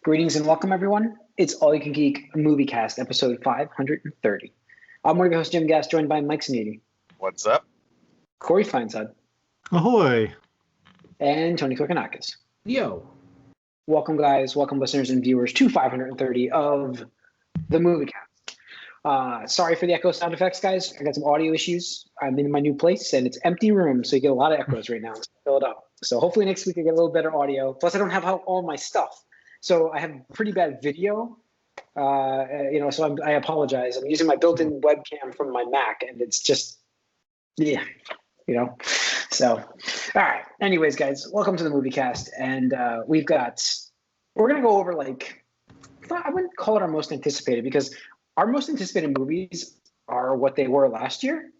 Greetings and welcome, everyone. It's All You Can Geek Moviecast, episode 530. I'm one of your hosts, Jim Gass, joined by Mike Sneedy, What's up? Corey Feinsod, Ahoy! and Tony Kokonakis. Yo. Welcome, guys. Welcome, listeners and viewers, to 530 of the Moviecast. Sorry for the echo sound effects, guys. I got some audio issues. I'm in my new place, and it's empty room, so you get a lot of echoes right now. Let's fill it up. So hopefully next week I get a little better audio. Plus, I don't have all my stuff. So I have pretty bad video, so I apologize. I'm using my built-in webcam from my Mac, and it's just, So, all right. Anyways, guys, welcome to the Moviecast, and we're going to go over, I wouldn't call it our most anticipated, because our most anticipated movies are what they were last year.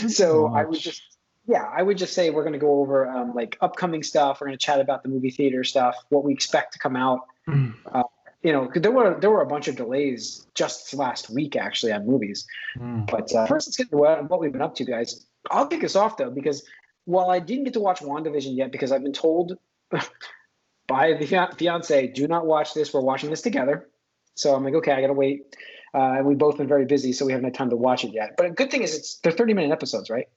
So I would just say we're going to go over upcoming stuff. We're going to chat about the movie theater stuff, what we expect to come out. There were a bunch of delays just last week actually on movies. But first, let's get to what we've been up to, guys. I'll kick us off though, because while I didn't get to watch WandaVision yet, because I've been told by the fiance, do not watch this. We're watching this together. So I'm like, okay, I gotta wait. And we've both been very busy, so we haven't had time to watch it yet. But a good thing is they're 30-minute episodes, right?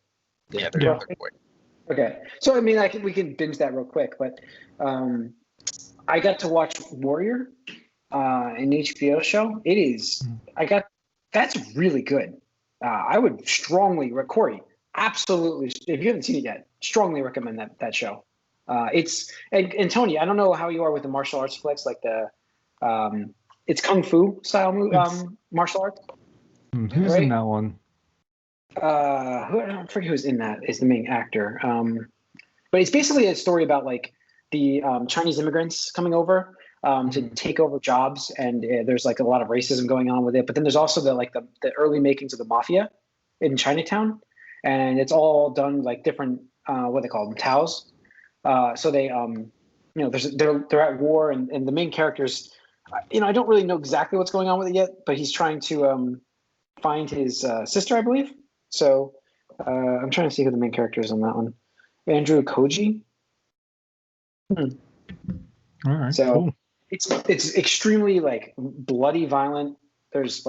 Yeah, they're quick. Okay, so I mean, we can binge that real quick, but I got to watch Warrior, an HBO show. That's really good. I would strongly, Corey, absolutely, if you haven't seen it yet, strongly recommend that show. And Tony, I don't know how you are with the martial arts flicks, it's kung fu style martial arts. Who's right? in that one? I forget who's in that is the main actor. But it's basically a story about the Chinese immigrants coming over to take over jobs, and there's a lot of racism going on with it. But then there's also the early makings of the mafia in Chinatown, and it's all done different what they call them, taos. So they they're at war, and the main characters. I don't really know exactly what's going on with it yet, but he's trying to find his sister, I believe. So I'm trying to see who the main character is on that one. Andrew Koji. All right. So cool. it's extremely bloody, violent. There's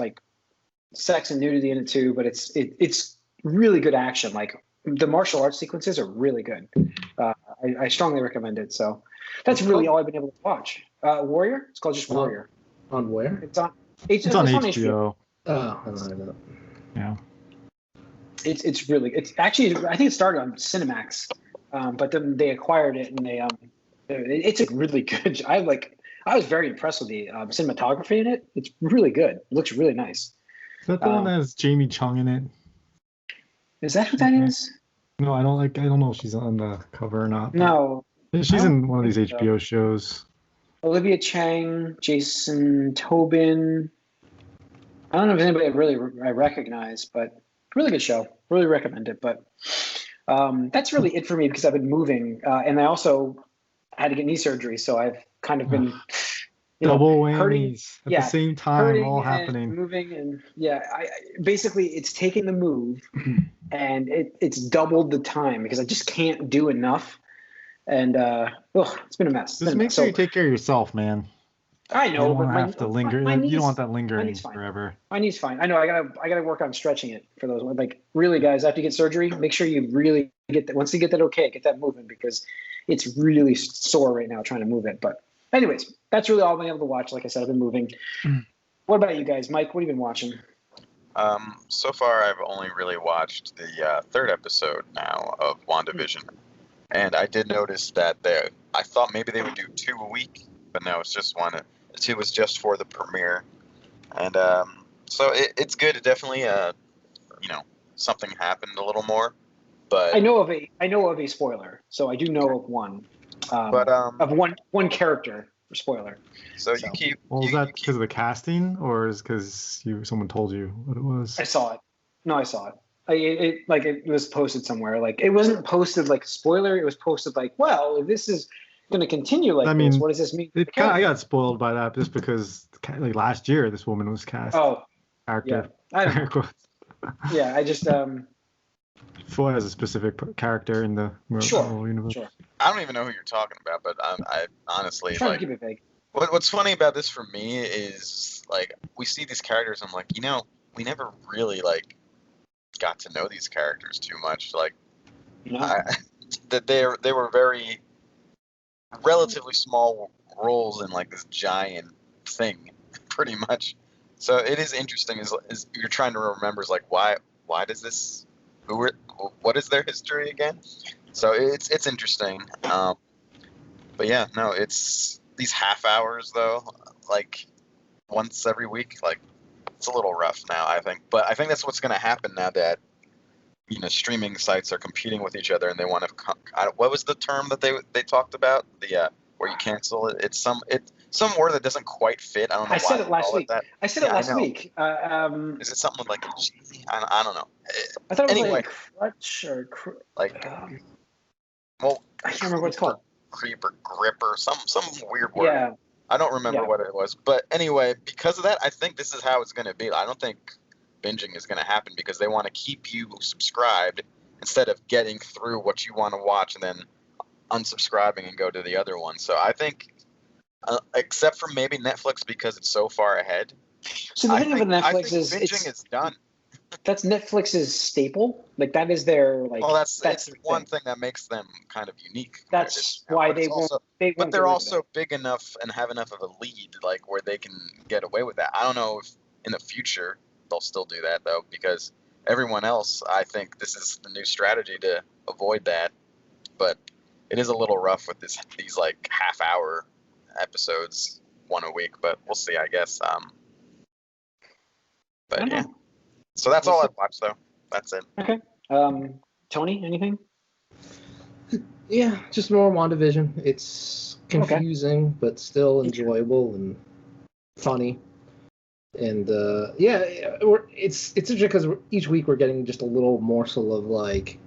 sex and nudity in it too, but it's really good action. The martial arts sequences are really good. I strongly recommend it. So that's really all I've been able to watch. Warrior. It's called just Warrior. On where? It's on HBO. Oh, I don't know. Yeah. It's actually, I think it started on Cinemax, but then they acquired it, and it's a really good. I was very impressed with the cinematography in it. It's really good. It looks really nice. Is that the one that has Jamie Chung in it? Is that who that is? No, I don't know if she's on the cover or not. No. She's in one of these HBO shows. Olivia Chang, Jason Tobin. I don't know if anybody I recognize, but really good show. Really recommend it. But that's really it for me, because I've been moving, and I also had to get knee surgery, so I've kind of been double whammies hurting, at the same time, all and happening. Moving, and basically it's taken the move, and it's doubled the time, because I just can't do enough. And it's been a mess. Just make sure you take care of yourself, man. I know, you don't but have to linger. You don't want that lingering forever. My knee's fine. I know. I gotta work on stretching it for those. Really, guys, after you get surgery, make sure you really get that. Once you get that, get that moving, because it's really sore right now trying to move it. But anyways, that's really all I've been able to watch. Like I said, I've been moving. What about you guys, Mike? What have you been watching? So far, I've only really watched the third episode now of WandaVision. And I did notice that I thought maybe they would do 2 a week, but no, it's just one. 2 was just for the premiere. And so it's good. It definitely, something happened a little more. But I know of a spoiler, so I do know of one. Of one character spoiler. So you keep. Well, is that because of the casting, or is because someone told you what it was? I saw it. No, I saw it. It was posted somewhere. It wasn't posted like a spoiler. It was posted well, if this is going to continue this, what does this mean? I got spoiled by that just because last year this woman was cast. Oh, character. Yeah, I just Foy has a specific character in the Marvel universe. Sure. I don't even know who you're talking about, but I honestly trying to keep it vague. What's funny about this for me is like we see these characters. I'm like, we never really like got to know these characters too much. Like, that they were very relatively small roles in like this giant thing, pretty much. So it is interesting. Is you're trying to remember is like why does this what is their history again? So it's interesting. But yeah, no, it's these half hours though, like once every week, like it's a little rough now, I think. But I think that's what's going to happen now that streaming sites are competing with each other and they want to. What was the term that they talked about? The where you cancel it. It's some word that doesn't quite fit. I don't know. I said it last week. I said it last week. Is it something with like a G? I don't know. I thought it was anyway, like crutch or like. Well, I can't remember what it's called. Creep or grip or some weird word. Yeah. I don't remember what it was. But anyway, because of that, I think this is how it's going to be. I don't think binging is going to happen because they want to keep you subscribed instead of getting through what you want to watch and then unsubscribing and go to the other one. So I think, except for maybe Netflix because it's so far ahead. So the thing with Netflix is binging is done. That's Netflix's staple. Like that is their like. Well, that's one thing that makes them kind of unique. That's why they won't. But they're also big enough and have enough of a lead, like where they can get away with that. I don't know if in the future they'll still do that though, because everyone else, I think this is the new strategy to avoid that. But it is a little rough with these like half-hour episodes, one a week. But we'll see, I guess. But yeah. So that's all I've watched, though. That's it. Okay. Tony, anything? Yeah, just more WandaVision. It's confusing, but still enjoyable and funny. And it's interesting because each week we're getting just a little morsel of like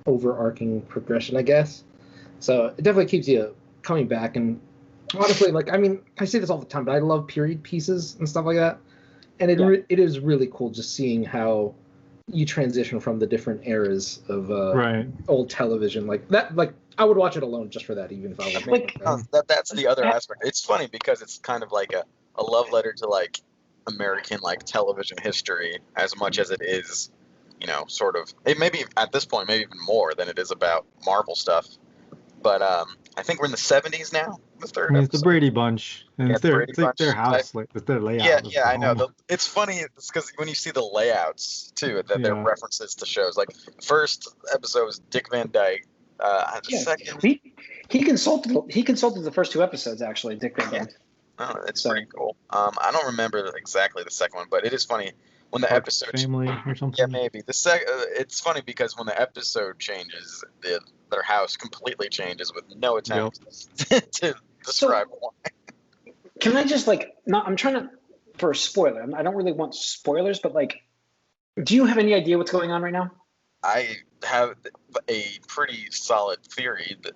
overarching progression, I guess. So it definitely keeps you coming back. And honestly, like, I mean, I say this all the time, but I love period pieces and stuff like that. And it is really cool just seeing how you transition from the different eras of old television. Like that, like I would watch it alone just for that, even if I was like that's the other aspect. It's funny because it's kind of like a love letter to like American like television history as much as it is, sort of. It maybe at this point maybe even more than it is about Marvel stuff. But I think we're in the 70s now. The third episode. It's the Brady Bunch, and it's like their house, like it's their layout. Yeah, I know. It's funny because when you see the layouts too, that they're references to shows. Like the first episode was Dick Van Dyke. The second, he consulted the first two episodes actually. Dick Van Dyke. Oh, it's pretty cool. I don't remember exactly the second one, but it is funny when the episode family or something. Yeah, maybe it's funny because when the episode changes, their house completely changes with no attempt to describe why. Can I just I'm trying to for a spoiler. I don't really want spoilers, but like, do you have any idea what's going on right now? I have a pretty solid theory that.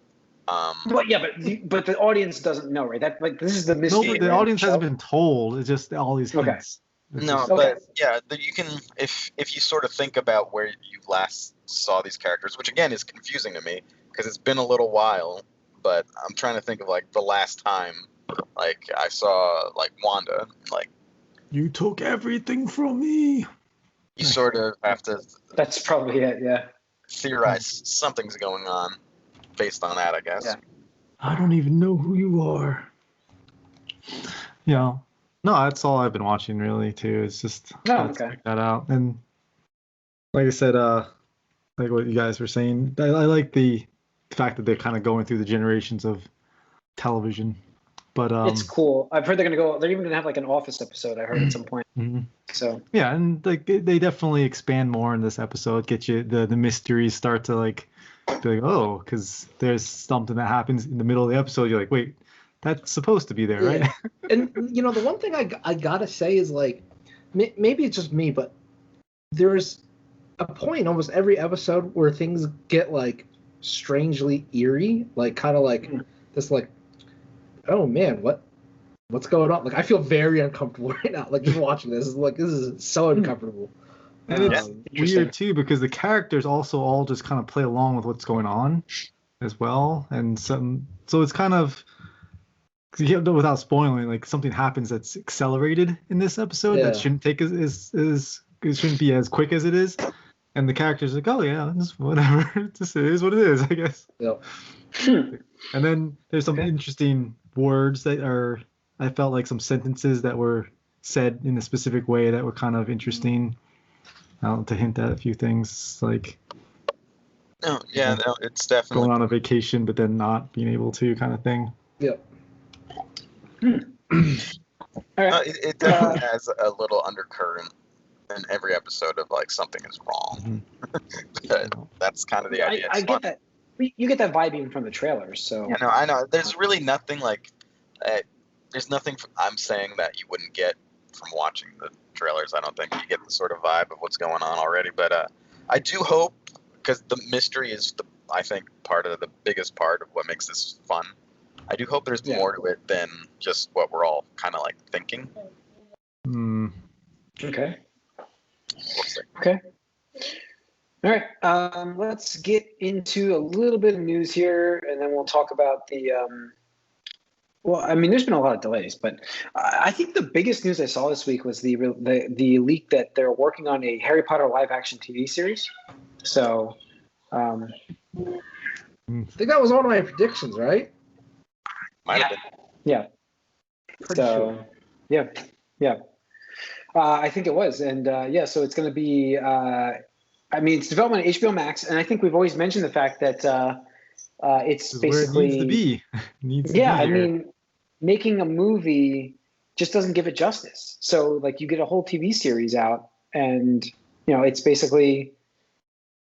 But the audience doesn't know, right? That like this is the mystery. No, but the audience hasn't been told. It's just all these hints. But yeah, you can if you sort of think about where you last saw these characters, which again is confusing to me because it's been a little while. But I'm trying to think of like the last time, like I saw like Wanda, like you took everything from me. You sort of have to. That's probably it. Yeah. Theorize something's going on based on that, I guess. Yeah. I don't even know who you are. Yeah. No, that's all I've been watching really too. It's just check that out. And like I said, like what you guys were saying, I like the fact that they're kind of going through the generations of television. But it's cool. I've heard they're even gonna have like an Office episode. I heard at some point. Mm-hmm. So yeah, and like they definitely expand more in this episode. Get you the mysteries start to like be like, oh, because there's something that happens in the middle of the episode. You're like, wait, that's supposed to be there, right? And the one thing I gotta say is like, maybe it's just me, but there's a point almost every episode where things get like strangely eerie, like kind of like this, like, oh man, what's going on? Like I feel very uncomfortable right now. Like just watching this is so uncomfortable. And it's weird too because the characters also all just kind of play along with what's going on as well, and so it's kind of without spoiling, like something happens that's accelerated in this episode that shouldn't take it shouldn't be as quick as it is, and the character's like, oh yeah, this whatever, it is what it is, I guess. Yep. And then there's some interesting words that I felt like some sentences that were said in a specific way that were kind of interesting. To hint at a few things like. No, it's definitely going on a vacation, but then not being able to, kind of thing. Yep. It definitely has a little undercurrent in every episode of like something is wrong. But that's kind of the idea. I get that. You get that vibe even from the trailers. So yeah, no, I know. There's really nothing like. There's nothing I'm saying that you wouldn't get from watching the trailers. I don't think you get the sort of vibe of what's going on already. But I do hope, because the mystery is I think part of the biggest part of what makes this fun. I do hope there's more to it than just what we're all kind of like thinking. Okay. We'll see. Okay. All right. Let's get into a little bit of news here, and then we'll talk about the. Well, I mean, there's been a lot of delays, but I think the biggest news I saw this week was the leak that they're working on a Harry Potter live-action TV series. So, I think that was one of my predictions, right? Might have been. Yeah. Pretty sure. Yeah. I think it was, and so it's going to be. I mean, it's development at HBO Max, and I think we've always mentioned the fact that it's basically where it needs to be. I mean, making a movie just doesn't give it justice. So, like, you get a whole TV series out, and it's basically,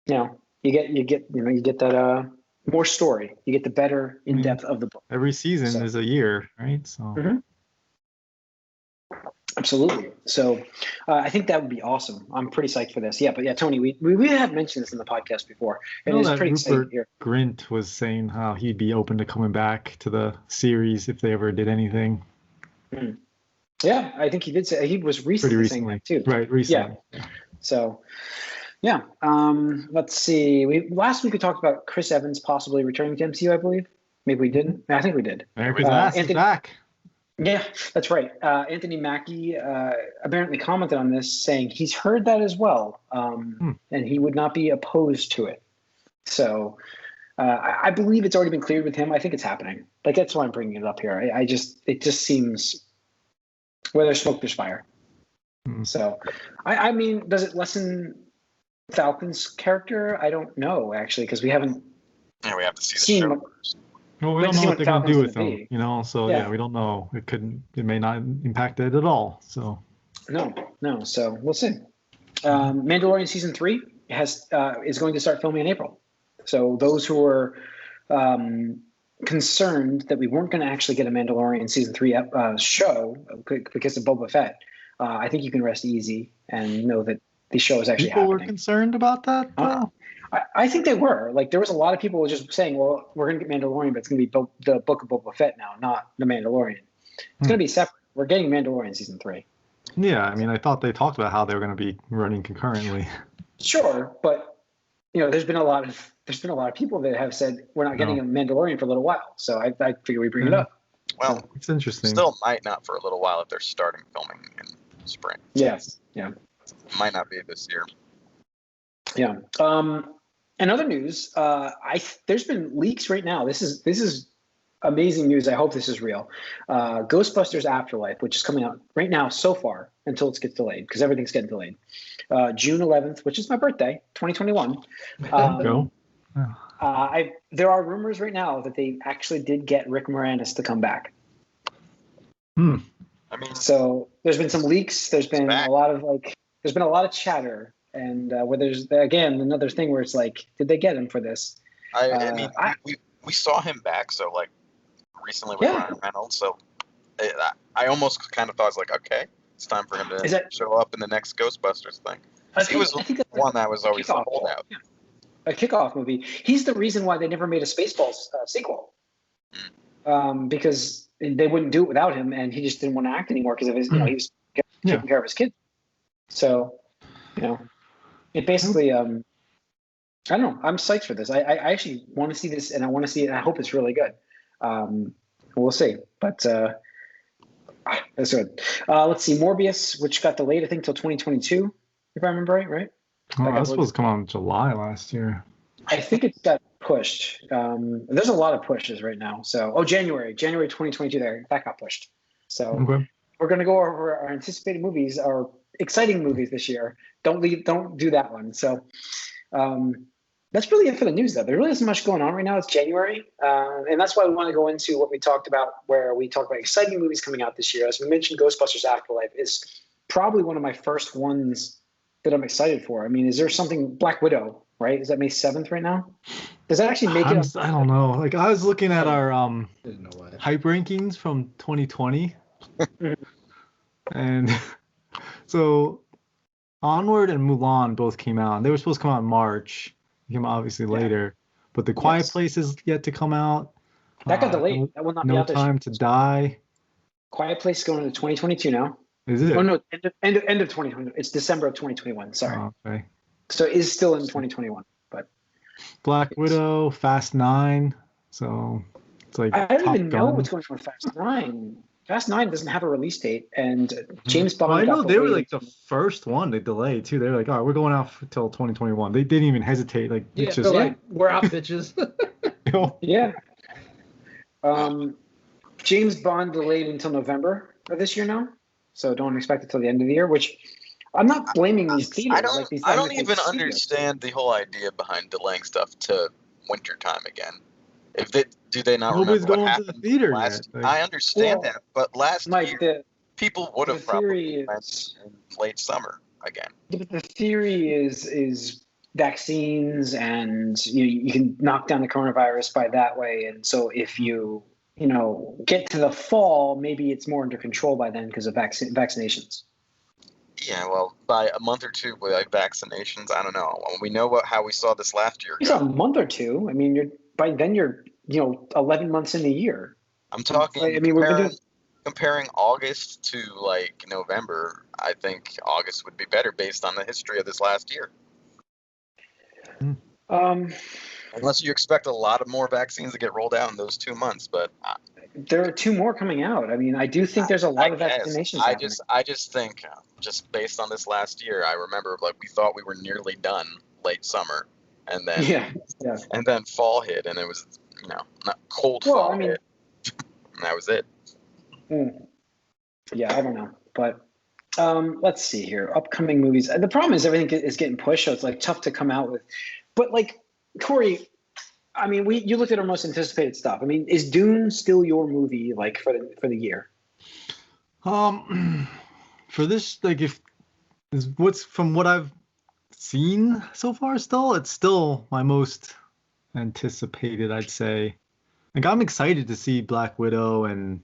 you get that more story. You get the better in depth of the book. Every season is a year, right? So. Mm-hmm. Absolutely. So I think that would be awesome. I'm pretty psyched for this. Yeah, but yeah, Tony, we have mentioned this in the podcast before, and it's pretty exciting here. Grint was saying how he'd be open to coming back to the series if they ever did anything. Yeah, I think he did say he was recently saying that too. Right, recently. Yeah. So, yeah. Let's see. Last week we talked about Chris Evans possibly returning to MCU. I believe. Maybe we didn't. I think we did. Anthony back. Yeah, that's right. Anthony Mackie apparently commented on this, saying he's heard that as well, and he would not be opposed to it. So I believe it's already been cleared with him. I think it's happening. Like, that's why I'm bringing it up here. It just seems where there's smoke, there's fire. So, I mean, does it lessen Falcon's character? I don't know, actually, because we haven't. Yeah, we have to see the show first. Well, we don't know what they're going to do with them, so yeah, we don't know. It may not impact it at all, so. No, so we'll see. Mandalorian season 3 is going to start filming in April. So those who were concerned that we weren't going to actually get a Mandalorian season 3 show because of Boba Fett, I think you can rest easy and know that the show is actually happening. People were concerned about that, though? I think they were. Like, there was a lot of people just saying, well, we're going to get Mandalorian, but it's going to be the Book of Boba Fett now, not the Mandalorian. It's going to be separate. We're getting Mandalorian season 3. Yeah, I mean, I thought they talked about how they were going to be running concurrently. Sure, but there's been a lot of people that have said we're not getting a Mandalorian for a little while. So I figure we bring it up. Well, it's interesting. Still might not for a little while if they're starting filming in spring. Yes. Yeah. Might not be this year. Yeah. In other news, there's been leaks right now. This is amazing news. I hope this is real. Ghostbusters Afterlife, which is coming out right now so far until it gets delayed, because everything's getting delayed. June 11th, which is my birthday, 2021. There are rumors right now that they actually did get Rick Moranis to come back. I mean, so there's been some leaks. There's been a lot of chatter. And where there's, again, another thing where it's like, did they get him for this? I mean, we saw him back, so like recently with Ryan Reynolds. So I almost kind of thought, I was like, okay, it's time for him to show up in the next Ghostbusters thing. He was one that was always a holdout. Yeah. A kickoff movie. He's the reason why they never made a Spaceballs sequel. Because they wouldn't do it without him, and he just didn't want to act anymore because of his, he was taking care of his kids. So, it basically, I don't know. I'm psyched for this. I actually want to see this, and I want to see it, and I hope it's really good. We'll see. But that's good. Let's see. Morbius, which got delayed, I think, till 2022, if I remember right? Oh, that was supposed to come out in July last year. I think it got pushed. There's a lot of pushes right now. So, January 2022. That got pushed. So we're gonna go over our anticipated movies, our exciting movies this year. Don't do that one. So that's really it for the news, though. There really isn't much going on right now. It's January, and that's why we want to go into what we talked about, where we talk about exciting movies coming out this year. As we mentioned, Ghostbusters Afterlife is probably one of my first ones that I'm excited for. I mean, is there something? Black Widow, right? Is that May 7th right now? Does that actually make it? I don't know. Like, I was looking at our hype rankings from 2020, and so Onward and Mulan both came out. They were supposed to come out in March. They came out obviously later, but The Quiet Place is yet to come out. That got delayed. That will not be out this year. No Time to Die. Quiet Place is going into 2022 now. Is it? Oh no, end of 2020. It's December of 2021. Sorry. Oh, okay. So it is still in 2021, but Black Widow, Fast 9. So it's like I don't even know what's going on with Fast 9. Fast 9 doesn't have a release date, and James Bond. Well, I know they were like the first one they delayed too. They were like, "All right, we're going out till 2021." They didn't even hesitate. Like, it's just like, we're out, bitches. Yeah. James Bond delayed until November of this year now, so don't expect it till the end of the year. Which I'm not blaming these theaters. I don't even understand the whole idea behind delaying stuff to wintertime again. Do they not Nobody's remember what going happened to the theater last? yet. I understand that, but last year people would have probably went in late summer again. But the theory is vaccines, and you can knock down the coronavirus by that way. And so if you get to the fall, maybe it's more under control by then because of vaccinations. Yeah, well, by a month or two with vaccinations, I don't know. We know how we saw this last year. It's a month or two. I mean, by then you're 11 months in the year. I'm talking. I mean, comparing August to like November. I think August would be better based on the history of this last year. Unless you expect a lot of more vaccines to get rolled out in those 2 months, but there are 2 more coming out. I mean, I do think there's a lot of vaccinations. I just think, just based on this last year, I remember like we thought we were nearly done late summer, and then and then fall hit, and it was not cold fall hit, and that was it. Yeah, I don't know, but let's see here. Upcoming movies. The problem is everything is getting pushed, so it's like tough to come out with. But like Corey, I mean, you looked at our most anticipated stuff. I mean, is Dune still your movie like for the year? For this, like, from what I've seen so far, it's still my most anticipated, I'd say. Like, I'm excited to see Black Widow, and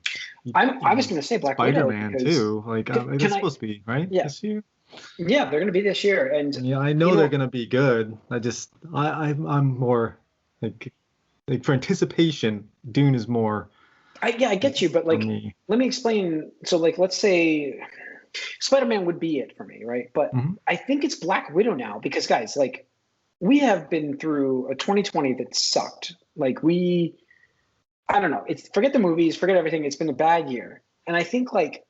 I was going to say Black Widow, Spider-Man too. Like, it's supposed to be right this year. Yeah, they're going to be this year, and yeah, I know they're going to be good. I'm more like for anticipation. Dune is more. I get you, but like, let me explain. So, like, let's say Spider-Man would be it for me, right? But I think it's Black Widow now because, guys, like, we have been through a 2020 that sucked. Like, I don't know. Forget the movies, forget everything. It's been a bad year, and I think like.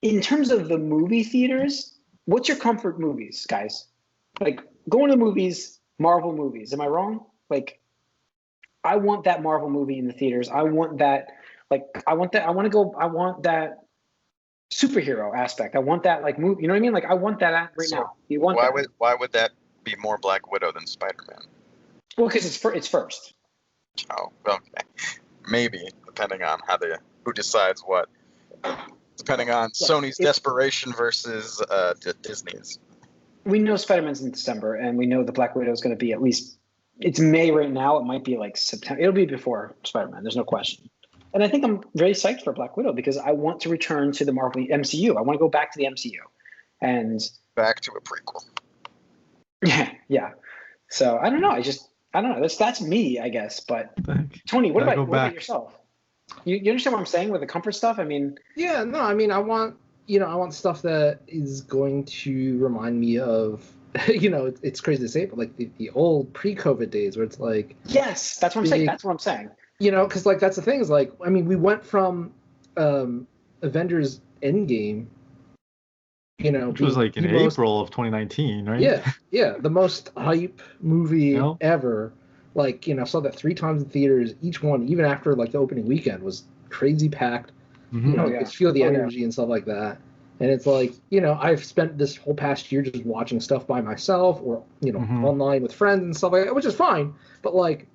In terms of the movie theaters, what's your comfort movies, guys? Like going to the movies, Marvel movies. Am I wrong? Like, I want that Marvel movie in the theaters. I want that. Like, I want that. I want that superhero aspect. I want that like movie. You know what I mean? Like, I want that right now. You want why would that be more Black Widow than Spider-Man? Well, because it's first. Oh, okay. Maybe depending on who decides what. Depending on Sony's desperation versus Disney's. We know Spider-Man's in December, and we know the Black Widow is going to be at least. It's May right now. It might be like September. It'll be before Spider-Man. There's no question. And I think I'm very psyched for Black Widow because I want to return to the Marvel MCU. I want to go back to the MCU, and back to a prequel. Yeah. So I don't know. I don't know. That's me, I guess. But Tony, what about yourself? You understand what I'm saying with the comfort stuff? I mean, yeah, no, I mean, I want stuff that is going to remind me of, it's crazy to say, but like the old pre-COVID days where it's like, yes, that's what I'm saying. That's what I'm saying. You know, because like that's the thing is like, I mean, we went from Avengers Endgame, you know, which was like in April of 2019, right? Yeah, the most hype movie Yep. ever. Like, you know, saw that 3 times in theaters. Each one, even after like the opening weekend, was crazy packed. Mm-hmm. You know, you could feel the energy and stuff like that. And it's like, you know, I've spent this whole past year just watching stuff by myself or, you know, online with friends and stuff like that, which is fine. But like,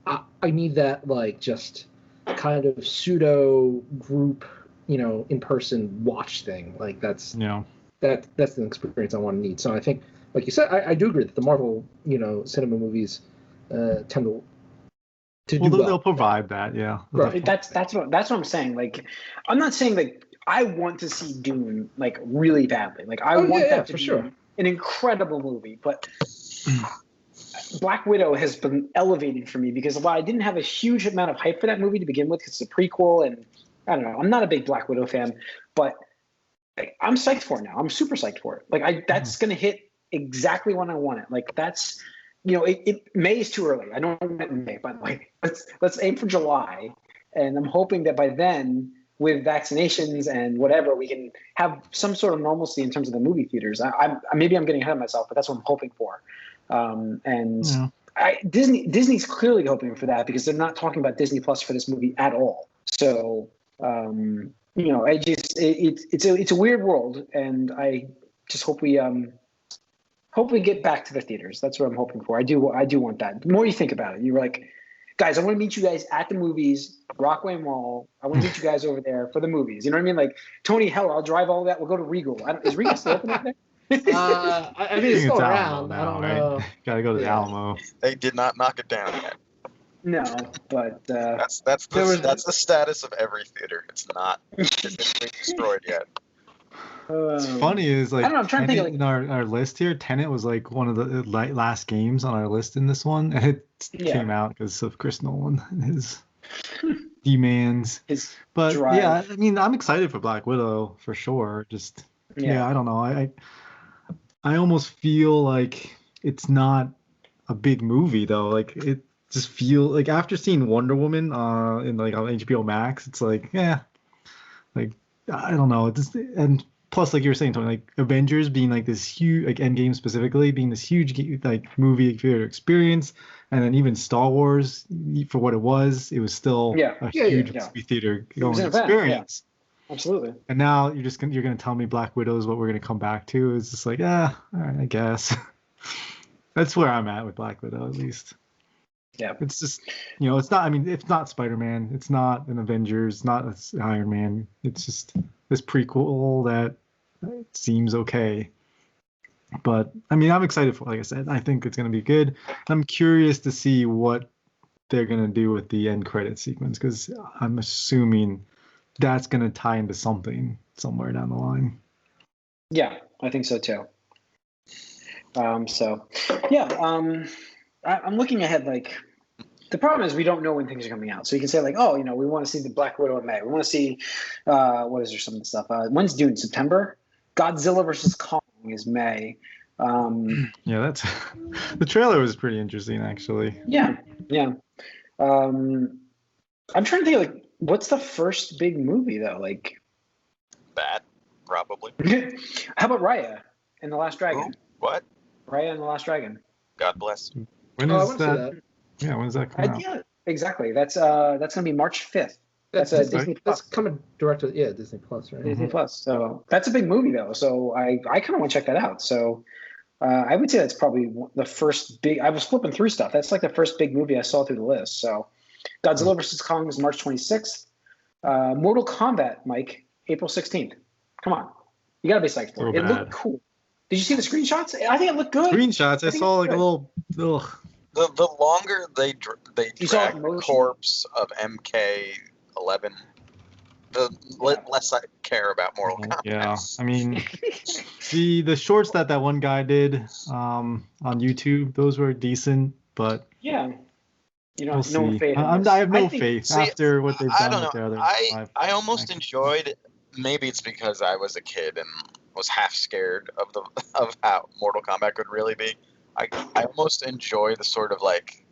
I need that like just kind of pseudo group, you know, in person watch thing. Like that's the experience I want to need. So I think, like you said, I do agree that the Marvel, you know, cinema movies tend to do well. They'll provide that, yeah. Right. That's what I'm saying. Like, I'm not saying like I want to see Dune like really badly. Like I want that to be an incredible movie, but Black Widow has been elevated for me because while I didn't have a huge amount of hype for that movie to begin with, because it's a prequel, and I don't know, I'm not a big Black Widow fan, but like, I'm psyched for it now. I'm super psyched for it. Like that's gonna hit exactly when I want it. Like that's, you know, May is too early. I don't want it in May, by the way. Let's aim for July, and I'm hoping that by then, with vaccinations and whatever, we can have some sort of normalcy in terms of the movie theaters. Maybe I'm getting ahead of myself, but that's what I'm hoping for. Disney's clearly hoping for that because they're not talking about Disney Plus for this movie at all. So you know, it's a weird world, and I just hope we get back to the theaters. That's what I'm hoping for. I do want that. The more you think about it, you're like, guys, I want to meet you guys at the movies, Rockaway Mall. I want to meet you guys over there for the movies. You know what I mean? Like, Tony, hell, I'll drive all that. We'll go to Regal. Is Regal still open up there? I mean, it's still around. Now, I don't know. Gotta go to the Alamo. They did not knock it down yet. No, but that's the status of every theater. It's not destroyed yet. What's funny is like, I don't know, I'm trying to think in our list here, Tenet was like one of the last games on our list in this one, and it came out because of Chris Nolan and his demands. But drive. Yeah, I mean, I'm excited for Black Widow for sure. Just I don't know. I almost feel like it's not a big movie though. Like it just feel like after seeing Wonder Woman in like on HBO Max, it's like like I don't know. And plus, like you were saying, Tony, like Avengers being like this huge, like Endgame specifically being this huge like movie theater experience, and then even Star Wars for what it was still a huge movie theater going experience. Absolutely. And now you're gonna tell me Black Widow is what we're gonna come back to. It's just like, all right, I guess. That's where I'm at with Black Widow, at least. Yeah. It's just, you know, it's not. I mean, it's not Spider-Man. It's not an Avengers. Not an Iron Man. It's just this prequel that seems okay. But I mean, I'm excited for. Like I said, I think it's gonna be good. I'm curious to see what they're gonna do with the end credit sequence because I'm assuming that's going to tie into something somewhere down the line. Yeah, I think so too. I'm looking ahead. Like, the problem is we don't know when things are coming out. So you can say like, oh, you know, we want to see the Black Widow in May. We want to see, what is there, some of the stuff? When's Dune? September? Godzilla versus Kong is May. That's the trailer was pretty interesting, actually. Yeah. I'm trying to think like, what's the first big movie though? Like that, probably. How about Raya and the Last Dragon? What? Raya and the Last Dragon. God bless. When is that? Yeah, when does that come out? Yeah, exactly. That's gonna be March 5th. That's Disney Plus. That's coming direct to Disney Plus, right? Disney Plus. So that's a big movie though. So I kind of want to check that out. So I would say that's probably the first big. I was flipping through stuff. That's like the first big movie I saw through the list. So. Godzilla vs. Kong is March 26th. Mortal Kombat, Mike, April 16th. Come on. You got to be psyched for it. It looked cool. Did you see the screenshots? I think it looked good. Screenshots? I saw like a little... Ugh. The longer they drag the corpse of MK11, the less I care about Mortal Kombat. Yeah, I mean, the shorts that one guy did on YouTube, those were decent, but... Yeah. You know, we'll no faith. I have no faith after what they've done with the other. I almost enjoyed. Maybe it's because I was a kid and was half scared of how Mortal Kombat could really be. I almost enjoy the sort of like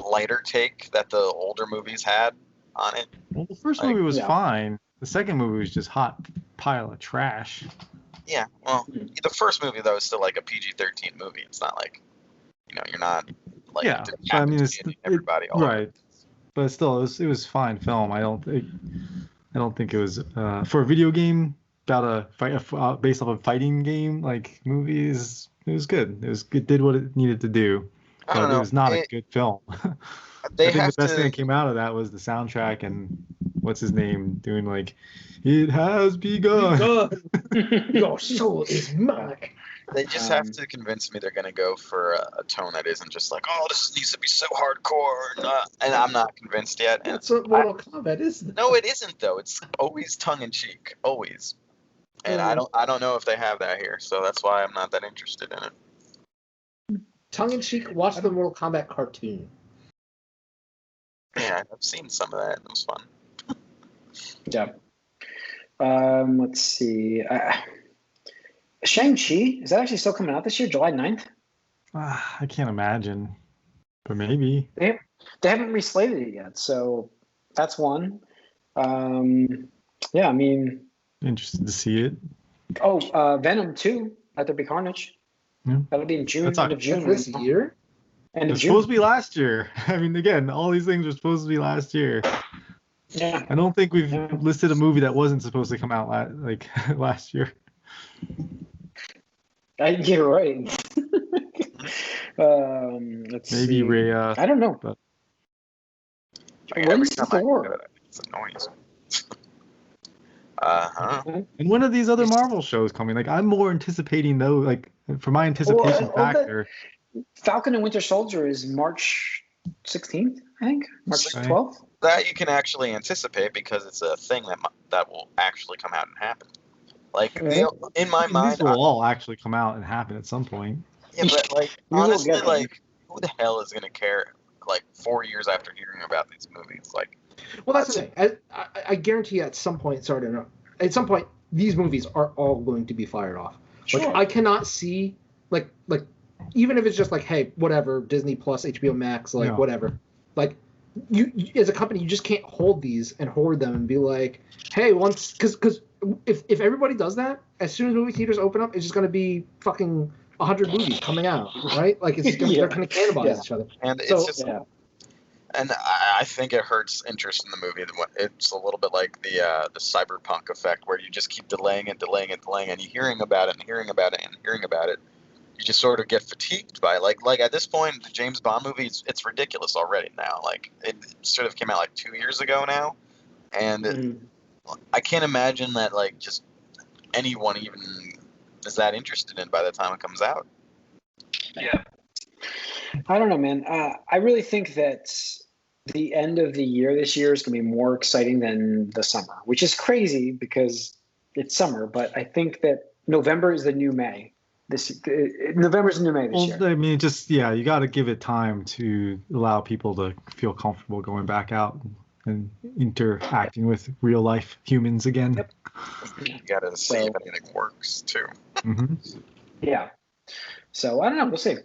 lighter take that the older movies had on it. Well, the first movie was fine. The second movie was just hot pile of trash. Yeah, well, the first movie though is still like a PG-13 movie. It's not like, you're not like I mean, it's everybody right, but still, it was fine film. I don't think it was for a video game about a fight based off a fighting game like movies. It was good. It did what it needed to do, but it was not a good film. I think the best thing that came out of that was the soundtrack and what's his name doing like, "It has begun." Your soul is mine. They just have to convince me they're going to go for a tone that isn't just like, oh, this needs to be so hardcore. And I'm not convinced yet. And that's what Mortal Kombat is. No, it isn't though. It's always tongue in cheek, always. And I don't know if they have that here, so that's why I'm not that interested in it. Tongue in cheek. Watch the Mortal Kombat cartoon. Yeah, I've seen some of that. It was fun. Yeah. Let's see. Shang-Chi, is that actually still coming out this year, July 9th? I can't imagine, but maybe. They haven't reslated it yet, so that's one. Yeah, I mean... Interested to see it. Oh, Venom 2, Let There Be Carnage. Yeah. That'll be in June. End of June. This year? End of It's June. supposed to be last year. I mean, again, all these things are supposed to be last year. Yeah. I don't think we've listed a movie that wasn't supposed to come out last year. You're right. Let's Maybe see. Rhea. I don't know. But every time I do it, it's annoying. And when are these other Marvel shows coming? Like, I'm more anticipating those. Like, for my anticipation factor. Falcon and Winter Soldier is March 16th, I think. March 12th. That you can actually anticipate because it's a thing that will actually come out and happen. Like, in my mind, these will all actually come out and happen at some point. Yeah, but like honestly, like who the hell is gonna care? Like 4 years after hearing about these movies, like. Well, that's the thing. I guarantee at some point, at some point, these movies are all going to be fired off. Sure. Like, I cannot see, like, even if it's just like, hey, whatever, Disney Plus, HBO Max, like, whatever. Like, you as a company, you just can't hold these and hoard them and be like, hey, because if everybody does that, as soon as movie theaters open up, it's just going to be fucking 100 movies coming out, right? Like, it's they're going to cannibalize each other. And it's just. Yeah. And I think it hurts interest in the movie. It's a little bit like the cyberpunk effect, where you just keep delaying and you're hearing about it. You just sort of get fatigued by it. Like at this point, the James Bond movie, it's ridiculous already now. Like, it sort of came out like 2 years ago now, and I can't imagine that like just anyone even is that interested in by the time it comes out. Yeah. I don't know, man. I really think that the end of the year this year is going to be more exciting than the summer, which is crazy because it's summer. But I think that November is the new May. November is the new May this year. I mean, you got to give it time to allow people to feel comfortable going back out and interacting with real life humans again. Yep. You got to see if anything works too. Mm-hmm. Yeah. So I don't know. We'll see.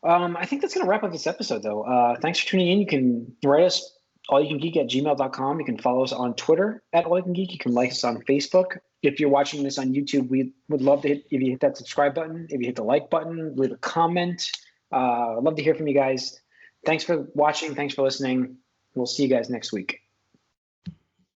I think that's going to wrap up this episode, though. Thanks for tuning in. You can write us allyoucangeek@gmail.com. You can follow us on Twitter @allyoucangeek. You can like us on Facebook. If you're watching this on YouTube, we would love to if you hit that subscribe button, if you hit the like button, leave a comment. I'd love to hear from you guys. Thanks for watching. Thanks for listening. We'll see you guys next week.